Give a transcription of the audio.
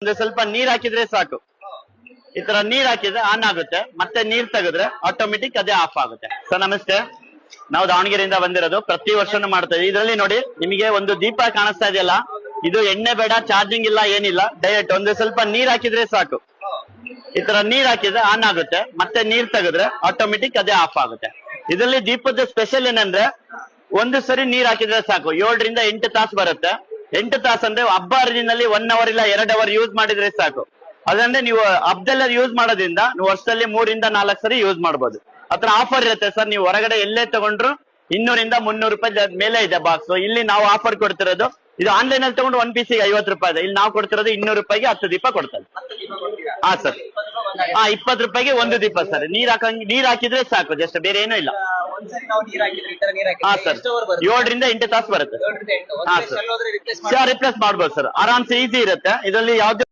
ಒಂದು ಸ್ವಲ್ಪ ನೀರ್ ಹಾಕಿದ್ರೆ ಸಾಕು. ಈ ತರ ನೀರ್ ಹಾಕಿದ್ರೆ ಆನ್ ಆಗುತ್ತೆ, ಮತ್ತೆ ನೀರ್ ತೆಗೆದ್ರೆ ಆಟೋಮೆಟಿಕ್ ಅದೇ ಆಫ್ ಆಗುತ್ತೆ. ಸರ್ ನಮಸ್ತೆ, ನಾವು ದಾವಣಗೆರೆಯಿಂದ ಬಂದಿರೋದು, ಪ್ರತಿ ವರ್ಷನೂ ಮಾಡ್ತಾ ಇದೀವಿ. ಇದರಲ್ಲಿ ನೋಡಿ ನಿಮಗೆ ಒಂದು ದೀಪ ಕಾಣಿಸ್ತಾ ಇದೆಯಲ್ಲ, ಇದು ಎಣ್ಣೆ ಬೇಡ, ಚಾರ್ಜಿಂಗ್ ಇಲ್ಲ, ಏನಿಲ್ಲ, ಡೈರೆಕ್ಟ್ ಒಂದು ಸ್ವಲ್ಪ ನೀರ್ ಹಾಕಿದ್ರೆ ಸಾಕು. ಈ ತರ ನೀರ್ ಹಾಕಿದ್ರೆ ಆನ್ ಆಗುತ್ತೆ, ಮತ್ತೆ ನೀರ್ ತೆಗೆದ್ರೆ ಆಟೋಮೆಟಿಕ್ ಅದೇ ಆಫ್ ಆಗುತ್ತೆ. ಇದರಲ್ಲಿ ದೀಪದ ಸ್ಪೆಷಲ್ ಏನಂದ್ರೆ ಒಂದು ಸರಿ ನೀರ್ ಹಾಕಿದ್ರೆ ಸಾಕು, 7 ರಿಂದ 8 ತಾಸು ಬರುತ್ತೆ. 8 ತಾಸು ಅಂದ್ರೆ ಹಬ್ಬ ಹರಿದಿನಲ್ಲಿ 1 ಅವರ್ ಇಲ್ಲ 2 ಅವರ್ ಯೂಸ್ ಮಾಡಿದ್ರೆ ಸಾಕು. ಅದಂದ್ರೆ ನೀವು ಹಬ್ಬದಲ್ಲಿ ಯೂಸ್ ಮಾಡೋದ್ರಿಂದ ನೀವು ವರ್ಷದಲ್ಲಿ 3 ರಿಂದ 4 ಸರಿ ಯೂಸ್ ಮಾಡ್ಬೋದು. ಅದ್ರ ಆಫರ್ ಇರುತ್ತೆ ಸರ್. ನೀವು ಹೊರಗಡೆ ಎಲ್ಲೇ ತಗೊಂಡ್ರು 200 ರಿಂದ 300 ರೂಪಾಯಿ ಮೇಲೆ ಇದೆ ಬಾಕ್ಸ್. ಇಲ್ಲಿ ನಾವು ಆಫರ್ ಕೊಡ್ತಿರೋದು, ಇದು ಆನ್ಲೈನ್ ಅಲ್ಲಿ ತಗೊಂಡು 1 ಪೀಸಿಗೆ 50 ರೂಪಾಯಿ ಇದೆ. ಇಲ್ಲಿ ನಾವು ಕೊಡ್ತಿರೋದು 200 ರೂಪಾಯಿಗೆ 10 ದೀಪ ಕೊಡ್ತೇವೆ. ಹಾ ಸರ್, 20 ರೂಪಾಯಿಗೆ 1 ದೀಪ ಸರ್. ನೀರ್ ಹಾಕಿದ್ರೆ ಸಾಕು, ಜಸ್ಟ್ ಬೇರೆ ಏನೂ ಇಲ್ಲ. ಹಾ ಸರ್, 7 ರಿಂದ 8 ತಾಸು ಬರುತ್ತೆ. ಹಾ ಸರ್, ರಿಪ್ಲೇಸ್ ಮಾಡ್ಬೋದು ಸರ್, ಆರಾಮ್ಸೆ ಈಸಿ ಇರುತ್ತೆ. ಇದರಲ್ಲಿ ಯಾವ್ದು